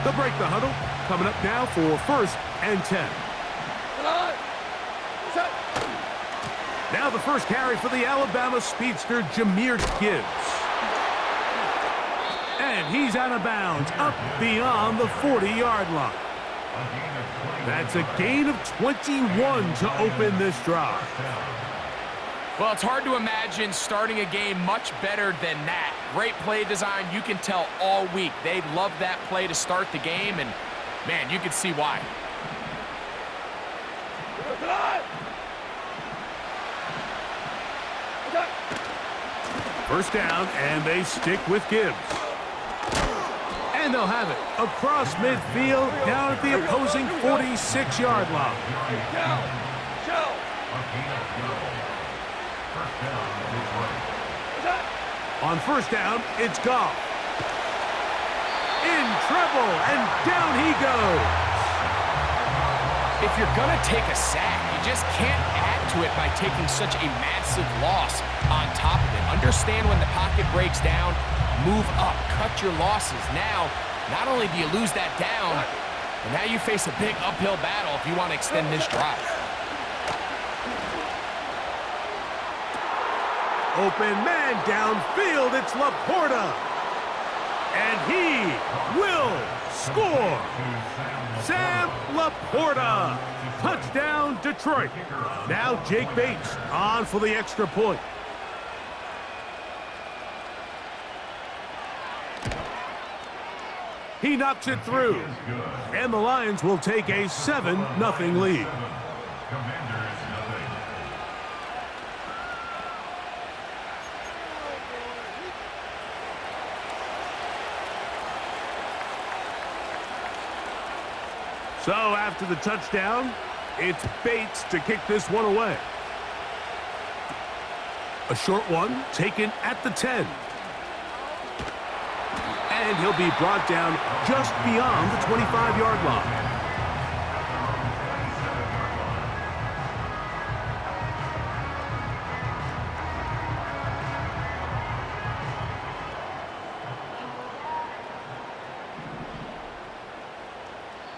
They'll break the huddle. Coming up now for 1st and 10. Now the first carry for the Alabama speedster, Jahmyr Gibbs. And he's out of bounds, up beyond the 40-yard line. That's a gain of 21 to open this drive. Well, it's hard to imagine starting a game much better than that. Great play design. You can tell all week they love that play to start the game, and, man, you can see why. First down, and they stick with Gibbs. And they'll have it across midfield, down at the opposing 46-yard line. On first down, it's Goff. In trouble, and down he goes. If you're going to take a sack, you just can't add to it by taking such a massive loss on top of it. Understand when the pocket breaks down, move up, cut your losses. Now, not only do you lose that down, but now you face a big uphill battle if you want to extend this drive. Open man downfield, it's Laporta. And he will score. Sam Laporta. Touchdown, Detroit. Now Jake Bates on for the extra point. He knocks it through. And the Lions will take a 7-0 lead. So after the touchdown, it's Bates to kick this one away. A short one taken at the 10. And he'll be brought down just beyond the 25-yard line.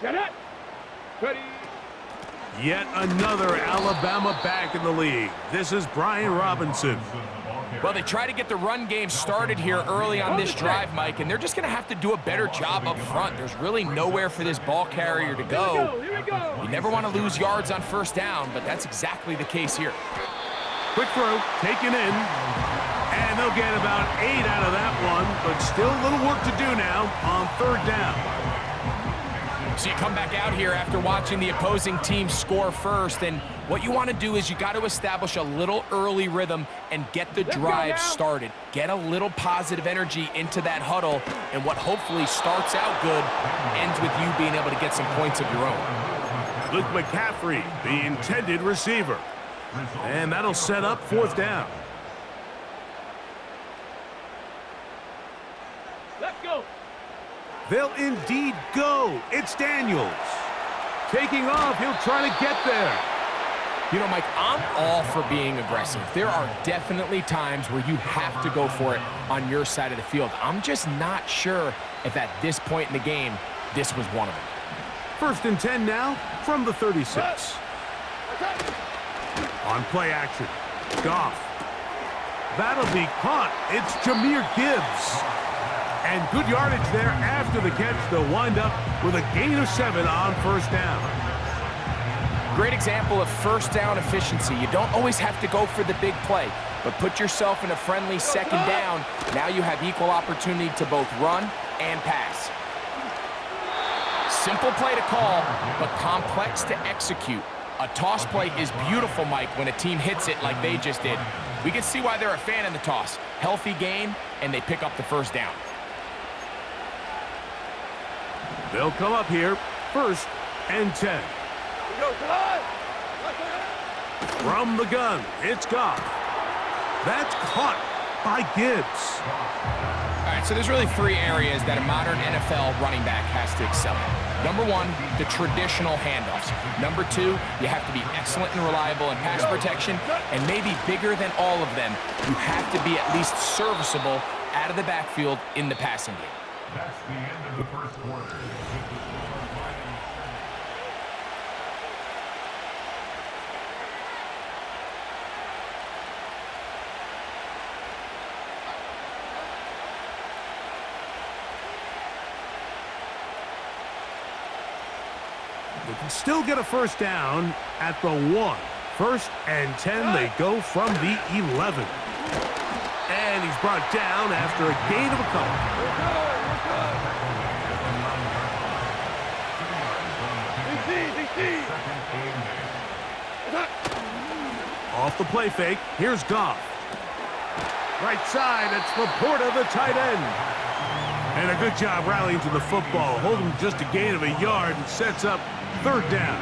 Get it! Ready. Yet another Alabama back in the league. This is Brian Robinson. Well, they try to get the run game started here early on this drive, Mike, and they're just going to have to do a better job up front. There's really nowhere for this ball carrier to go. Here we go. You never want to lose yards on first down, but that's exactly the case here. Quick throw, taken in. And they'll get about 8 out of that one, but still a little work to do now on third down. So you come back out here after watching the opposing team score first, and what you want to do is you got to establish a little early rhythm and get the drive started. Get a little positive energy into that huddle, and what hopefully starts out good ends with you being able to get some points of your own. Luke McCaffrey, the intended receiver. And that'll set up fourth down. Let's go. They'll indeed go. It's Daniels. Taking off, he'll try to get there. You know, Mike, I'm all for being aggressive. There are definitely times where you have to go for it on your side of the field. I'm just not sure if at this point in the game, this was one of them. 1st and 10 now from the 36. On play action, Goff. That'll be caught. It's Jahmyr Gibbs. And good yardage there after the catch. They'll wind up with a gain of 7 on first down. Great example of first down efficiency. You don't always have to go for the big play, but put yourself in a friendly second down. Now you have equal opportunity to both run and pass. Simple play to call, but complex to execute. A toss play is beautiful, Mike, when a team hits it like they just did. We can see why they're a fan in the toss. Healthy gain, and they pick up the first down. They'll come up here, 1st and 10. From the gun, it's Goff. That's caught by Gibbs. All right, so there's really 3 areas that a modern NFL running back has to excel in. Number 1, the traditional handoffs. Number 2, you have to be excellent and reliable in pass protection. And maybe bigger than all of them, you have to be at least serviceable out of the backfield in the passing game. That's the end of the first quarter. With the score 5-7. They can still get a first down at the 1. First and 10, they go from the 11. And he's brought down after a gain of a couple. Off the play fake, here's Goff. Right side, it's Laporta, the tight end. And a good job rallying to the football, holding just a gain of a yard and sets up third down.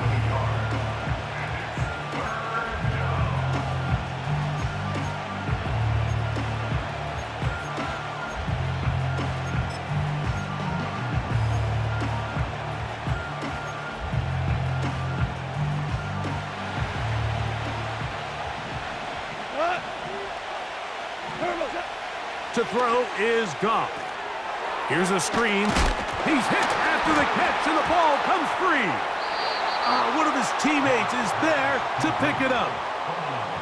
To throw is Goff. Here's a screen. He's hit after the catch, and the ball comes free. One of his teammates is there to pick it up.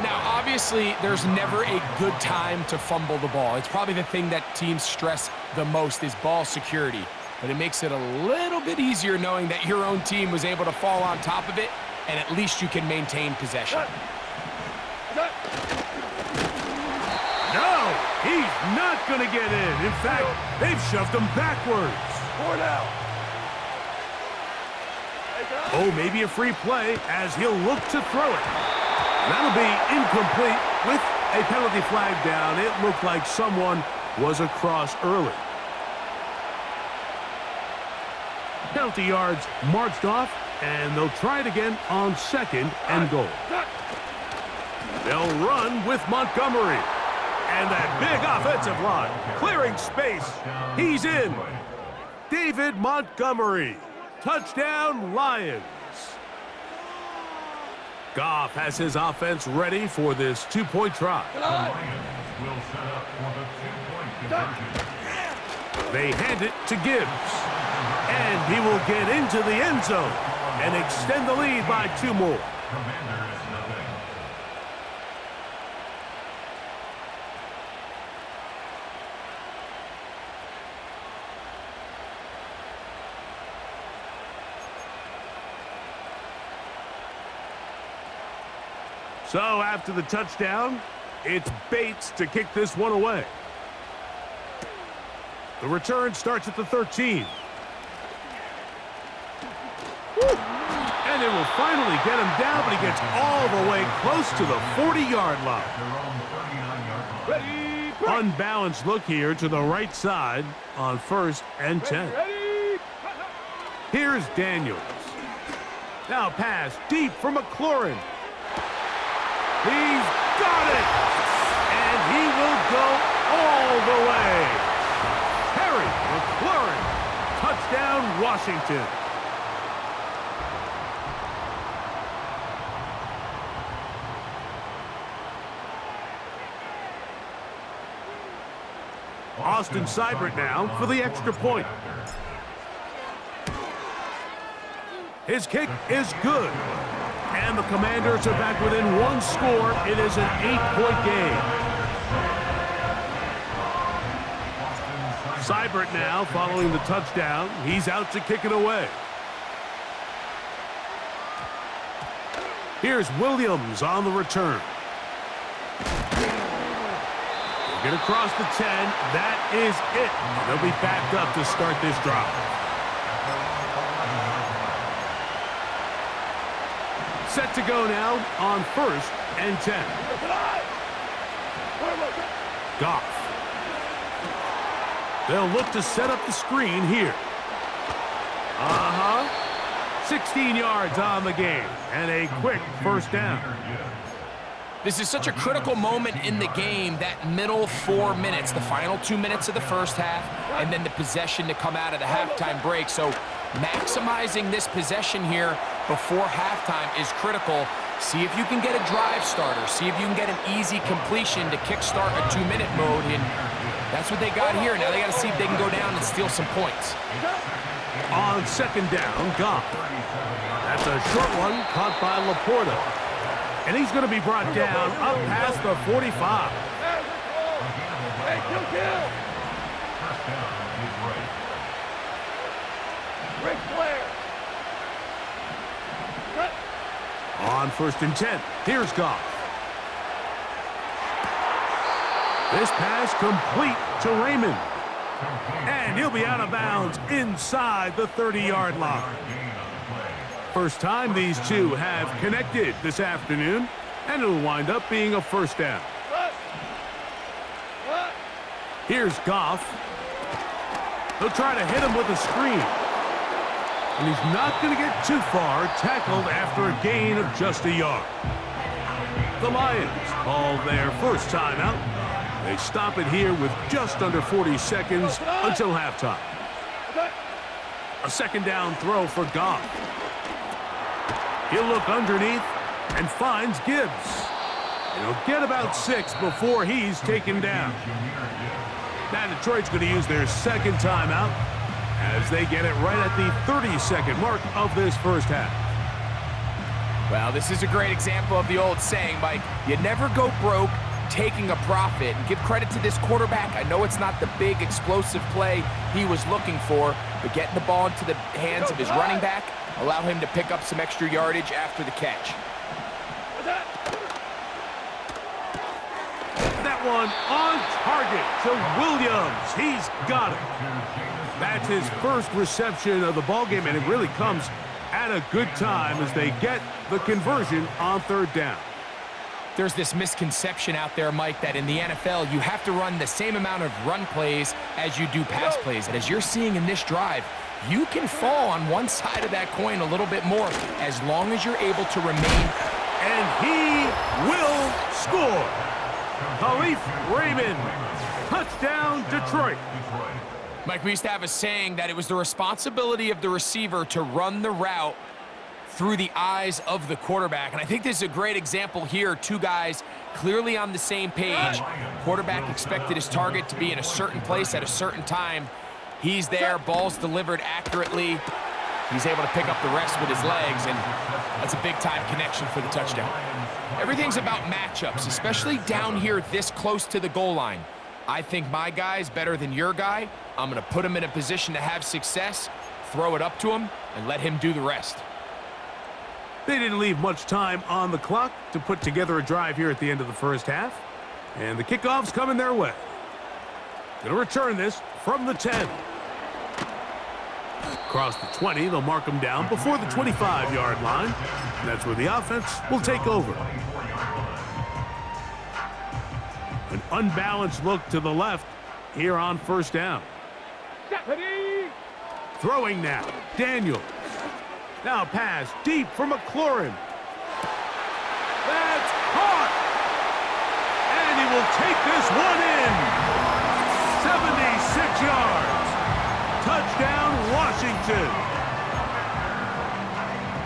Now, obviously, there's never a good time to fumble the ball. It's probably the thing that teams stress the most is ball security. But it makes it a little bit easier knowing that your own team was able to fall on top of it, and at least you can maintain possession. No, he's not going to get in. In fact, they've shoved him backwards. Oh, maybe a free play as he'll look to throw it. That'll be incomplete with a penalty flag down. It looked like someone was across early. Penalty yards marched off, and they'll try it again on second and goal. They'll run with Montgomery. And that big offensive line, clearing space. He's in. David Montgomery. Touchdown, Lions. Goff has his offense ready for this two-point try. The Lions will set up for the two-point conversion. They hand it to Gibbs. And he will get into the end zone and extend the lead by 2 more. Commanders nothing. So after the touchdown, it's Bates to kick this one away. The return starts at the 13. And it will finally get him down, but he gets all the way close to the 40-yard line. Their own 39-yard line. Ready, break. Unbalanced look here to the right side on first and 10. Ready. Here's Daniels. Now pass deep for McLaurin. He's got it! And he will go all the way. Terry McLaurin. Touchdown, Washington. Austin Seibert now for the extra point. His kick is good. And the Commanders are back within 1 score. It is an 8-point game. Seibert now following the touchdown. He's out to kick it away. Here's Williams on the return. Get across the 10. That is it. They'll be backed up to start this drive. Set to go now on first and 10. Goff. They'll look to set up the screen here. 16 yards on the game and a quick first down. This is such a critical moment in the game, that middle 4 minutes, the final 2 minutes of the first half, and then the possession to come out of the halftime break. So maximizing this possession here before halftime is critical. See if you can get a drive starter. See if you can get an easy completion to kickstart a 2-minute mode. And That's what they got here. Now they got to see if they can go down and steal some points. On second down, Goff. That's a short one caught by Laporta. And he's going to be brought down up past the 45. Hey, kill! First down is right. Ric Flair! Cut! On 1st and 10, here's Goff. This pass complete to Raymond. And he'll be out of bounds inside the 30-yard line. First time these two have connected this afternoon, and it'll wind up being a first down. Here's Goff. He'll try to hit him with a screen. And he's not going to get too far, tackled after a gain of just a yard. The Lions call their first timeout. They stop it here with just under 40 seconds until halftime. A second down throw for Goff. He'll look underneath and finds Gibbs. And he'll get about 6 before he's taken down. Now Detroit's going to use their second timeout as they get it right at the 30-second mark of this first half. Well, this is a great example of the old saying, Mike, you never go broke taking a profit. And give credit to this quarterback. I know it's not the big explosive play he was looking for, but getting the ball into the hands of his running back, allow him to pick up some extra yardage after the catch. That one on target to Williams. He's got it. That's his first reception of the ballgame, and it really comes at a good time as they get the conversion on third down. There's this misconception out there, Mike, that in the NFL, you have to run the same amount of run plays as you do pass plays. And as you're seeing in this drive, you can fall on one side of that coin a little bit more as long as you're able to remain. And he will score. Khalif Raymond. Touchdown, Detroit. Mike, we used to have a saying that it was the responsibility of the receiver to run the route through the eyes of the quarterback. And I think this is a great example here. Two guys clearly on the same page. Quarterback expected his target to be in a certain place at a certain time. He's there, ball's delivered accurately. He's able to pick up the rest with his legs, and that's a big-time connection for the touchdown. Everything's about matchups, especially down here this close to the goal line. I think my guy's better than your guy. I'm going to put him in a position to have success, throw it up to him, and let him do the rest. They didn't leave much time on the clock to put together a drive here at the end of the first half. And the kickoff's coming their way. Going to return this from the 10. Across the 20, they'll mark them down before the 25-yard line. And that's where the offense will take over. An unbalanced look to the left here on first down. Throwing now, Daniels. Now pass deep for McLaurin. That's caught. And he will take this one in. 76 yards. Touchdown, Washington.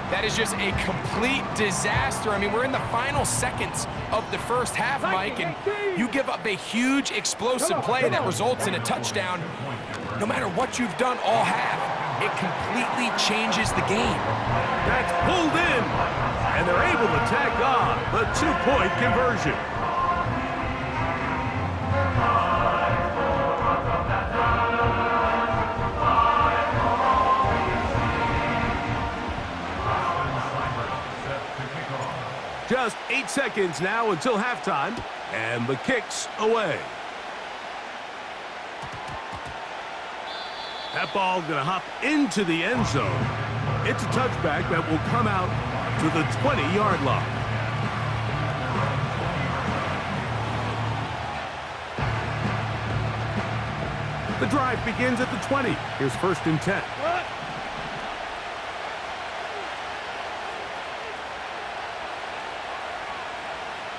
That is just a complete disaster. I mean, we're in the final seconds of the first half, Mike, and you give up a huge explosive play that results in a touchdown. No matter what you've done all half, it completely changes the game. That's pulled in, and they're able to tack on the two-point conversion. Just 8 seconds now until halftime, and the kick's away. That ball going to hop into the end zone. It's a touchback that will come out to the 20-yard line. The drive begins at the 20. Here's 1st and 10.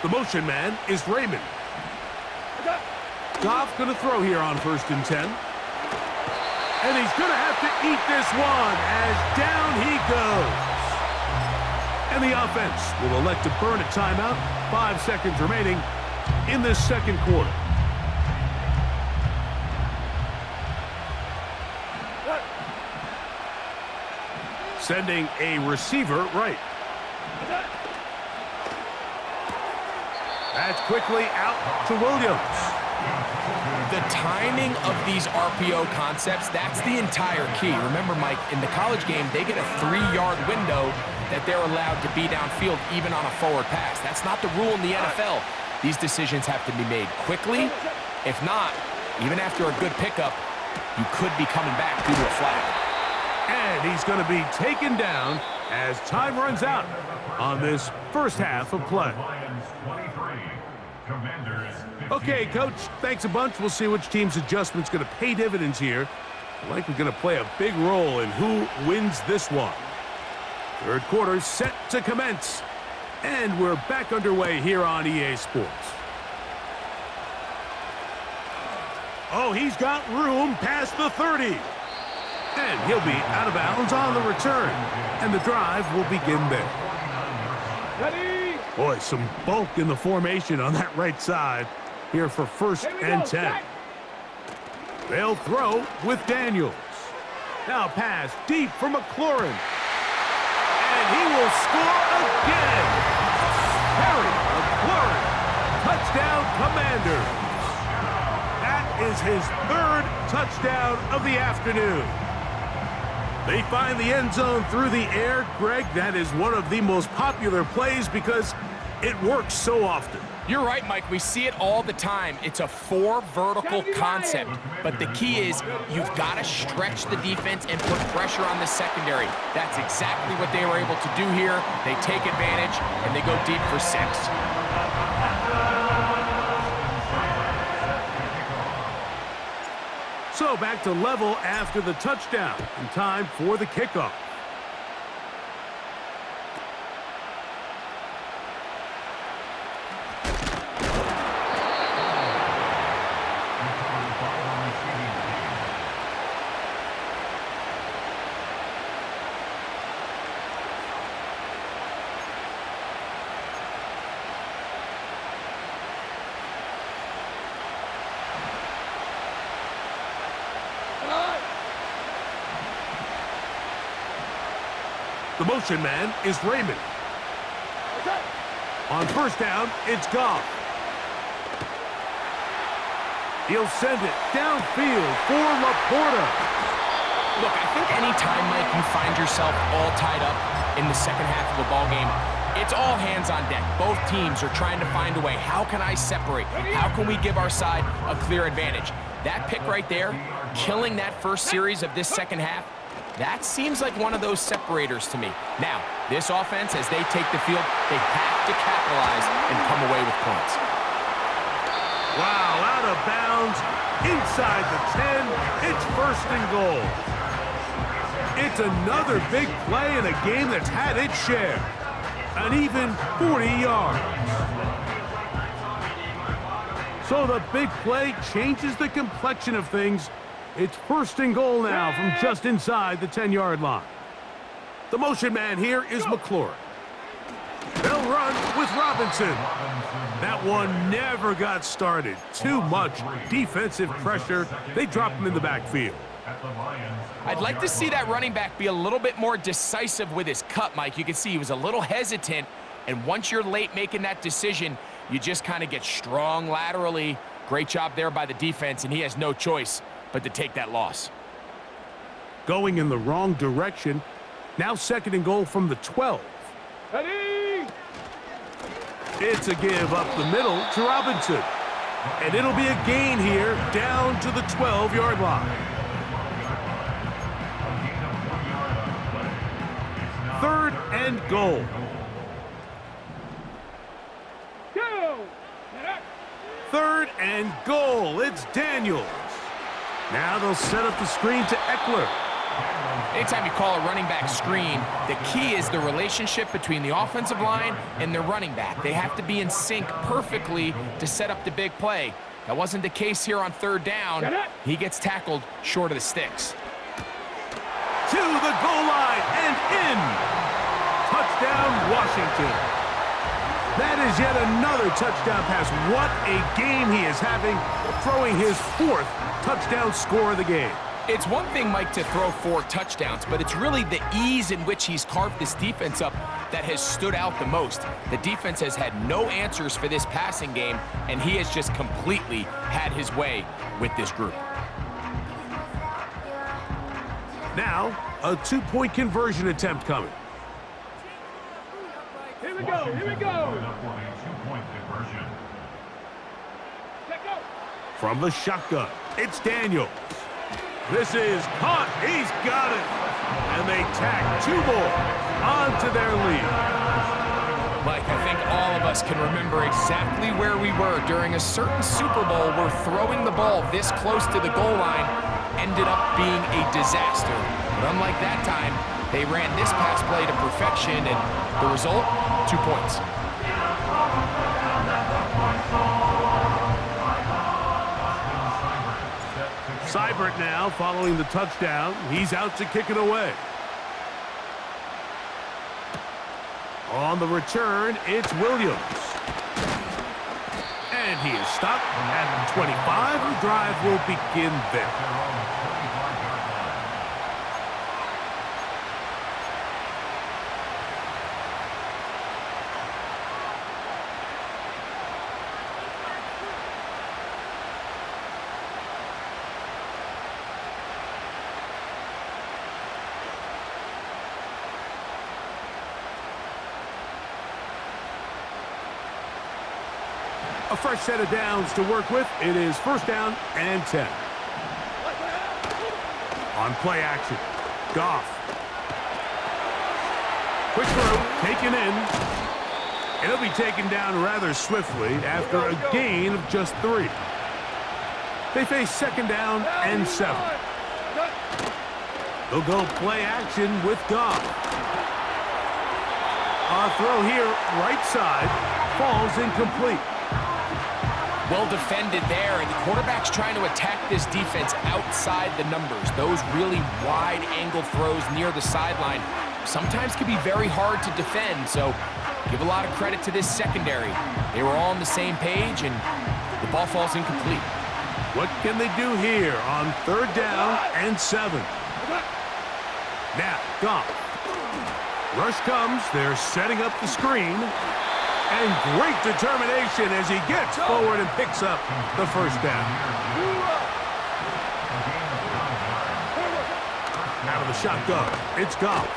The motion man is Raymond. Goff going to throw here on 1st and 10. And he's going to have to eat this one as down he goes. And the offense will elect to burn a timeout. 5 seconds remaining in this second quarter. Sending a receiver right. That's quickly out to Williams. The timing of these RPO concepts, that's the entire key. Remember, Mike, in the college game, they get a 3-yard window that they're allowed to be downfield even on a forward pass. That's not the rule in the NFL. These decisions have to be made quickly. If not, even after a good pickup, you could be coming back due to a flag. And he's going to be taken down as time runs out on this first half of play. Lions 23, Commanders 15. Okay, Coach, thanks a bunch. We'll see which team's adjustment's going to pay dividends here. Likely going to play a big role in who wins this one. Third quarter set to commence. And we're back underway here on EA Sports. Oh, he's got room past the 30. And he'll be out of bounds on the return. And the drive will begin there. Ready? Boy, some bulk in the formation on that right side here for first and 10. They'll throw with Daniels. Now pass deep for McLaurin. And he will score again. Harry McLaurin. Touchdown, Commanders. That is his third touchdown of the afternoon. They find the end zone through the air. Greg, that is one of the most popular plays because it works so often. You're right, Mike. We see it all the time. It's a 4 vertical concept, but the key is you've got to stretch the defense and put pressure on the secondary. That's exactly what they were able to do here. They take advantage, and they go deep for 6. So back to level after the touchdown, and time for the kickoff. The motion man is Raymond. On first down, it's Goff. He'll send it downfield for Laporta. Look, I think any time, Mike, you find yourself all tied up in the second half of a ball game, it's all hands on deck. Both teams are trying to find a way. How can I separate? How can we give our side a clear advantage? That pick right there, killing that first series of this second half, that seems like one of those separators to me. Now, this offense, as they take the field, they have to capitalize and come away with points. Wow, out of bounds, inside the 10, it's first and goal. It's another big play in a game that's had its share. An even 40 yards. So the big play changes the complexion of things. It's first and goal now from just inside the 10-yard line. The motion man here is McLaurin. They'll run with Robinson. That one never got started. Too much defensive pressure. They drop him in the backfield. I'd like to see that running back be a little bit more decisive with his cut, Mike. You can see he was a little hesitant, and once you're late making that decision, you just kind of get strong laterally. Great job there by the defense, and he has no choice but to take that loss. Going in the wrong direction. Now second and goal from the 12. Ready? It's a give up the middle to Robinson. And it'll be a gain here down to the 12-yard line. Third and goal. Go! Third and goal. It's Daniels. Now they'll set up the screen to Eckler. Anytime you call a running back screen, the key is the relationship between the offensive line and their running back. They have to be in sync perfectly to set up the big play. That wasn't the case here on third down. He gets tackled short of the sticks. To the goal line and in. Touchdown, Washington. That is yet another touchdown pass. What a game he is having, throwing his 4th touchdown score of the game. It's one thing, Mike, to throw 4 touchdowns, but it's really the ease in which he's carved this defense up that has stood out the most. The defense has had no answers for this passing game, and he has just completely had his way with this group. Now, a 2-point conversion attempt coming. Here we go. Here we go. Set up for a 2-point conversion. Check out. From the shotgun, it's Daniels. This is caught. He's got it. And they tack 2 more onto their lead. Mike, I think all of us can remember exactly where we were during a certain Super Bowl where throwing the ball this close to the goal line ended up being a disaster. But unlike that time, they ran this pass play to perfection, and the result, 2 points. Seibert now following the touchdown. He's out to kick it away. On the return, it's Williams. And he is stopped at the 25. The drive will begin there. A fresh set of downs to work with. It is 1st down and 10. On play action, Goff. Quick throw, taken in. It'll be taken down rather swiftly after a gain of just 3. They face 2nd down and 7. They'll go play action with Goff. A throw here, right side, falls incomplete. Well defended there, and the quarterback's trying to attack this defense outside the numbers. Those really wide angle throws near the sideline sometimes can be very hard to defend, so give a lot of credit to this secondary. They were all on the same page, and the ball falls incomplete. What can they do here on 3rd down and 7? Now, Goff. Rush comes. They're setting up the screen. And great determination as he gets forward and picks up the 1st down. Out of the shotgun, it's Goff.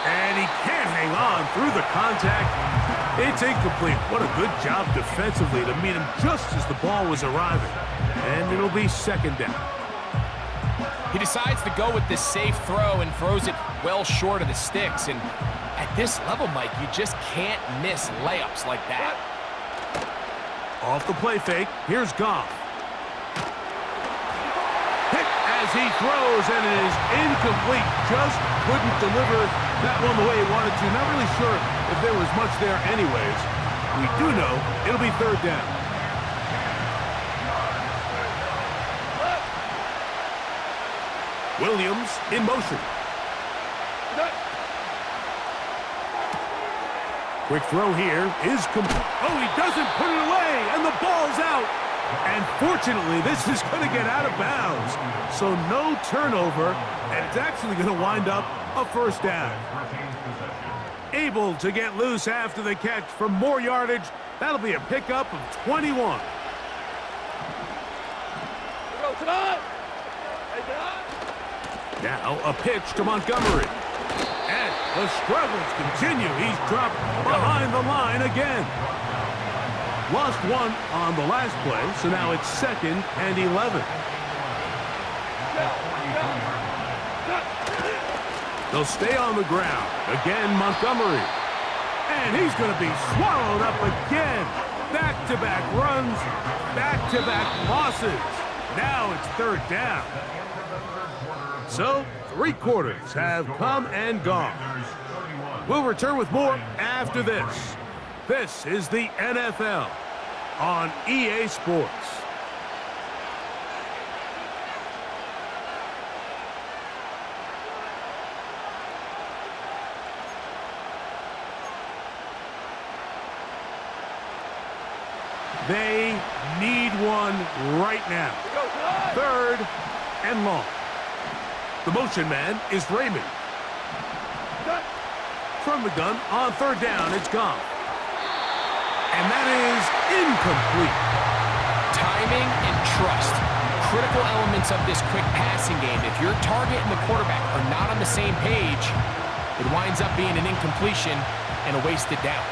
And he can't hang on through the contact. It's incomplete. What a good job defensively to meet him just as the ball was arriving. And it'll be 2nd down. He decides to go with this safe throw and throws it well short of the sticks. And at this level, Mike, you just can't miss layups like that. Off the play fake, here's Goff. Hit as he throws, and it is incomplete. Just couldn't deliver that one the way he wanted to. Not really sure if there was much there anyways. We do know it'll be 3rd down. Williams in motion. Quick throw here is complete. Oh, he doesn't put it away, and the ball's out. And fortunately, this is going to get out of bounds. So no turnover, and it's actually going to wind up a 1st down. Able to get loose after the catch for more yardage. That'll be a pickup of 21. Now a pitch to Montgomery. And the struggles continue. He's dropped behind the line again. Lost 1 on the last play, so now it's 2nd and 11. They'll stay on the ground. Again, Montgomery. And he's going to be swallowed up again. Back-to-back runs, back-to-back losses. Now it's 3rd down. So, 3 quarters have come and gone. We'll return with more after this. This is the NFL on EA Sports. They need one right now. 3rd and long. The motion man is Raymond. From the gun on third down, it's Goff. And that is incomplete. Timing and trust, critical elements of this quick passing game. If your target and the quarterback are not on the same page, it winds up being an incompletion and a wasted down.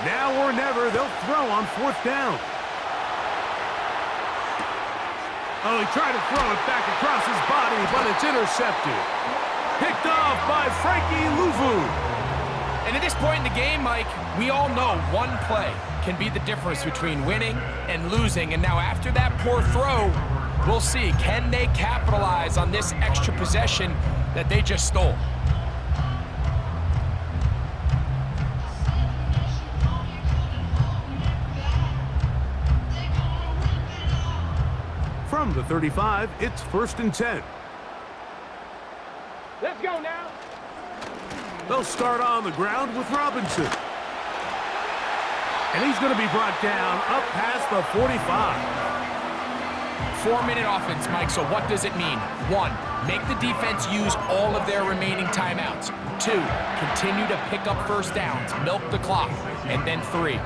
Now or never, they'll throw on fourth down. Oh, he tried to throw it back across his body, but it's intercepted. Picked off by Frankie Luvu. And at this point in the game, Mike, we all know one play can be the difference between winning and losing. And now after that poor throw, we'll see, can they capitalize on this extra possession that they just stole? From the 35, it's 1st and 10. Let's go now. They'll start on the ground with Robinson. And he's going to be brought down up past the 45. 4-minute offense, Mike, so what does it mean? 1, make the defense use all of their remaining timeouts. 2, continue to pick up first downs, milk the clock. And then 3,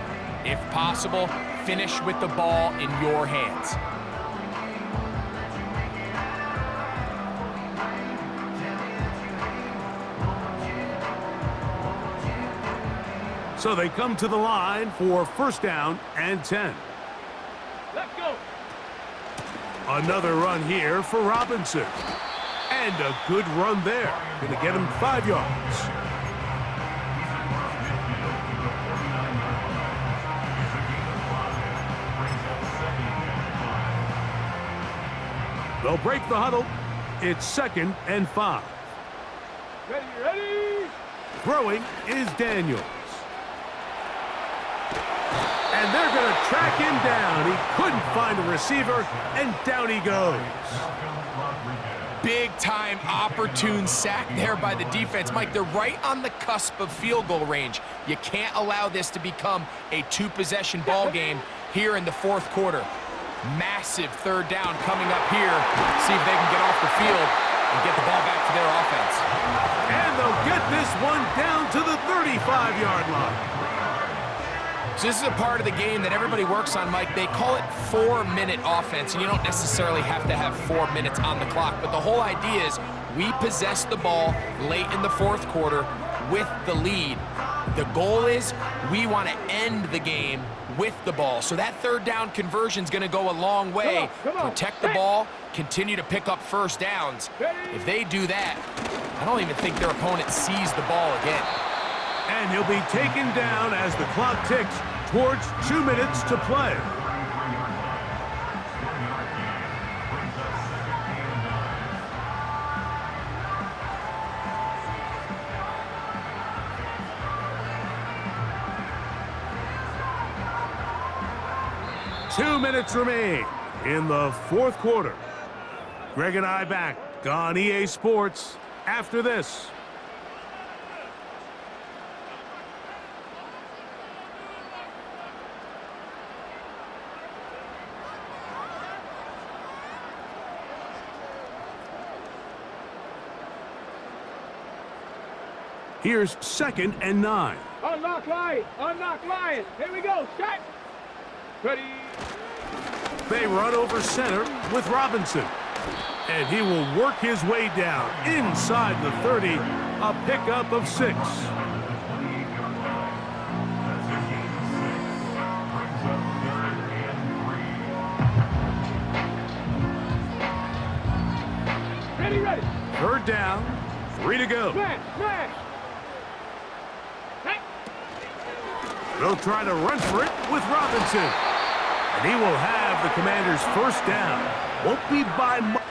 if possible, finish with the ball in your hands. So they come to the line for 1st down and 10. Let's go. Another run here for Robinson. And a good run there. Going to get him 5 yards. They'll break the huddle. It's 2nd and 5. Ready. Throwing is Daniels. And they're going to track him down. He couldn't find a receiver, and down he goes. Big-time, opportune sack there by the defense. Mike, they're right on the cusp of field goal range. You can't allow this to become a 2-possession ball game here in the 4th quarter. Massive 3rd down coming up here. See if they can get off the field and get the ball back to their offense. And they'll get this one down to the 35-yard line. So this is a part of the game that everybody works on, Mike. They call it 4-minute offense, and you don't necessarily have to have 4 minutes on the clock. But the whole idea is we possess the ball late in the 4th quarter with the lead. The goal is we want to end the game with the ball. So that 3rd down conversion is going to go a long way. Come on. Protect the ball, continue to pick up first downs. If they do that, I don't even think their opponent sees the ball again. And he'll be taken down as the clock ticks towards 2 minutes to play. Two minutes remain in the 4th quarter. Greg and I back on EA Sports after this. Here's 2nd and 9. Unlock line. Unlock line. Here we go. Set. Ready. They run over center with Robinson. And he will work his way down inside the 30. A pickup of 6. Ready. 3rd down, 3 to go. Smash. Hey. They'll try to run for it with Robinson. And he will have the Commanders' 1st down. Won't be by much.